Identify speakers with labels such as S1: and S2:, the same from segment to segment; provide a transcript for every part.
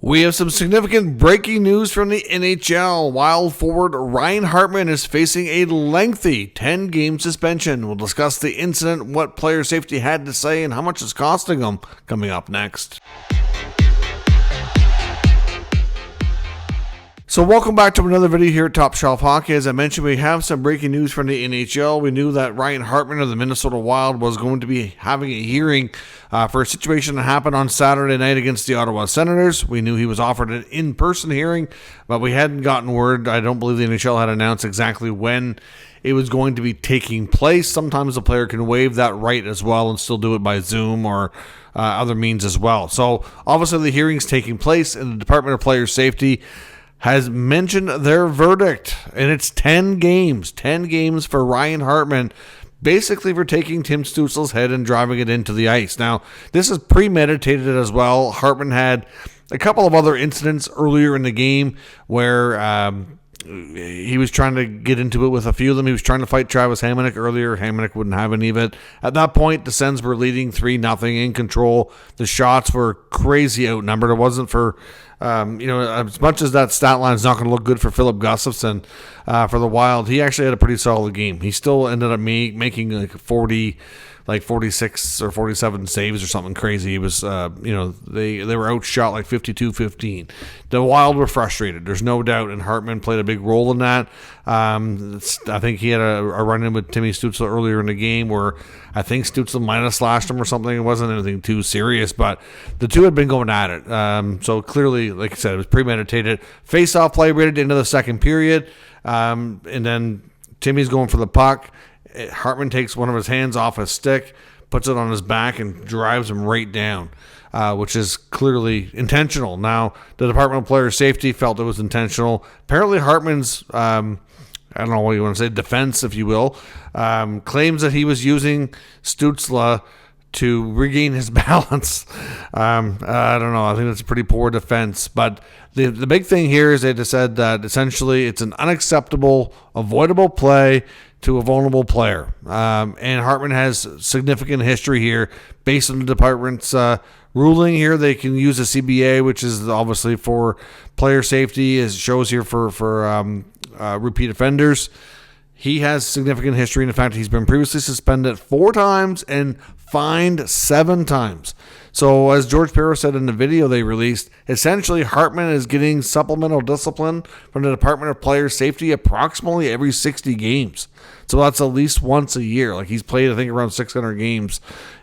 S1: We have some significant breaking news from the NHL. Wild forward Ryan Hartman is facing a lengthy 10-game suspension. We'll discuss the incident, what player safety had to say, and how much it's costing them coming up next. So welcome back to another video here at Top Shelf Hockey. As I mentioned, we have some breaking news from the NHL. We knew that Ryan Hartman of the Minnesota Wild was going to be having a hearing for a situation that happened on Saturday night against the Ottawa Senators. We knew he was offered an in-person hearing, but we hadn't gotten word. I don't believe the NHL had announced exactly when it was going to be taking place. Sometimes a player can waive that right as well and still do it by Zoom or other means as well. So obviously the hearing's taking place, and the Department of Player Safety has mentioned their verdict, and it's 10 games. 10 games for Ryan Hartman, basically for taking Tim Stützle's head and driving it into the ice. Now, this is premeditated as well. Hartman had a couple of other incidents earlier in the game where he was trying to get into it with a few of them. He was trying to fight Travis Hamonic earlier. Hamonic wouldn't have any of it. At that point, the Sens were leading 3-0 in control. The shots were crazy outnumbered. It wasn't for, as much as that stat line is not going to look good for Philip Gustafsson for the Wild, he actually had a pretty solid game. He still ended up making like 46 or 47 saves or something crazy. He was, they were outshot like 52-15. The Wild were frustrated. There's no doubt, and Hartman played a big role in that. I think he had a run-in with Timmy Stützle earlier in the game where I think Stützle might have slashed him or something. It wasn't anything too serious, but the two had been going at it. So clearly, like I said, it was premeditated. Face-off play rated into the second period, and then Timmy's going for the puck. Hartman takes one of his hands off his stick, puts it on his back, and drives him right down, which is clearly intentional. Now, the Department of Player Safety felt it was intentional. Apparently, Hartman's, I don't know what you want to say, defense, if you will, claims that he was using Stützle to regain his balance. I don't know. I think that's a pretty poor defense. But the big thing here is they just said that essentially it's an unacceptable, avoidable play to a vulnerable player. And Hartman has significant history here based on the department's ruling here. They can use a CBA, which is obviously for player safety, as it shows here for repeat offenders. He has significant history in the fact that he's been previously suspended 4 times and fined 7 times. So as George Perro said in the video they released, essentially Hartman is getting supplemental discipline from the Department of Player Safety approximately every 60 games. So that's at least once a year. Like, he's played, I think, around 600 games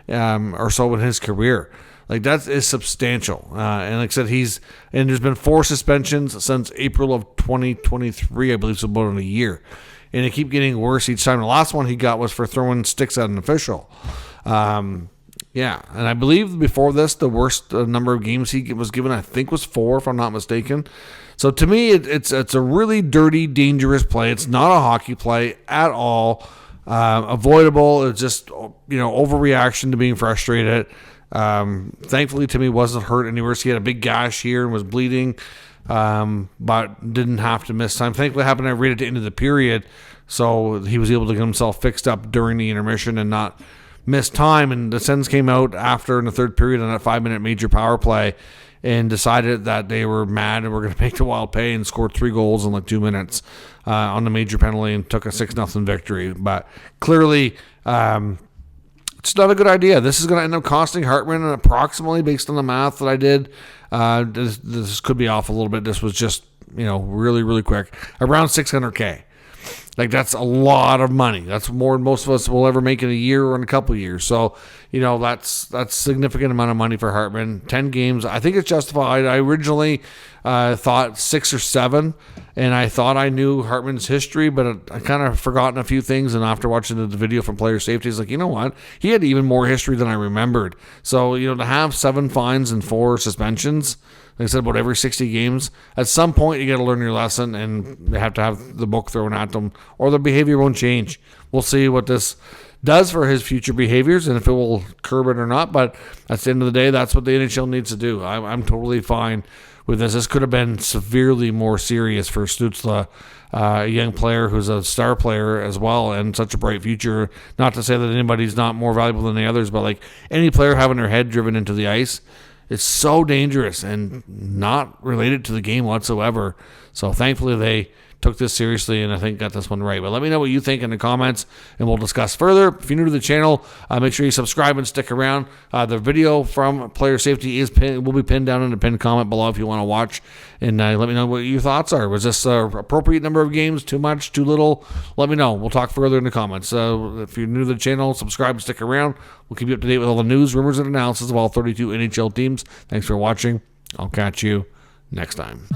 S1: or so in his career. Like, that is substantial. And like I said, there's been 4 suspensions since April of 2023, I believe, so about in a year. And they keep getting worse each time. The last one he got was for throwing sticks at an official. Yeah, and I believe before this, the worst number of games he was given, I think, was 4, if I'm not mistaken. So to me, it's a really dirty, dangerous play. It's not a hockey play at all. Avoidable. It's just, overreaction to being frustrated. Thankfully, Timmy wasn't hurt anywhere. So he had a big gash here and was bleeding, but didn't have to miss time. Thankfully, it happened right at the end of the period, so he was able to get himself fixed up during the intermission and not miss time. And the Sens came out after in the third period on that 5-minute major power play and decided that they were mad and were going to make the Wild pay and scored 3 goals in like 2 minutes on the major penalty and took a 6-0 victory. But clearly, it's not a good idea. This is going to end up costing Hartman approximately, based on the math that I did. This could be off a little bit. This was just, really, really quick. Around $600K. Like, that's a lot of money. That's more than most of us will ever make in a year or in a couple of years. So, that's a significant amount of money for Hartman. 10 games, I think it's justified. I originally thought 6 or 7, and I thought I knew Hartman's history, but I kind of forgotten a few things. And after watching the video from Player Safety, it's like, you know what? He had even more history than I remembered. So, to have 7 fines and 4 suspensions, like I said, about every 60 games, at some point you got to learn your lesson, and they have to have the book thrown at them, or the behavior won't change. We'll see what this does for his future behaviors and if it will curb it or not. But at the end of the day, that's what the NHL needs to do. I'm totally fine with this. This could have been severely more serious for Stützle, a young player who's a star player as well and such a bright future. Not to say that anybody's not more valuable than the others, but like any player having their head driven into the ice It's so dangerous and not related to the game whatsoever. So thankfully they took this seriously and I think got this one right. But let me know what you think in the comments and we'll discuss further. If you're new to the channel, make sure you subscribe and stick around. The video from player safety will be pinned down in the pinned comment below if you want to watch. And let me know what your thoughts are. Was this appropriate number of games? Too much? Too little? Let me know. We'll talk further in the comments. If you're new to the channel, subscribe and stick around. We'll keep you up to date with all the news, rumors, and analysis of all 32 NHL teams. Thanks for watching. I'll catch you next time.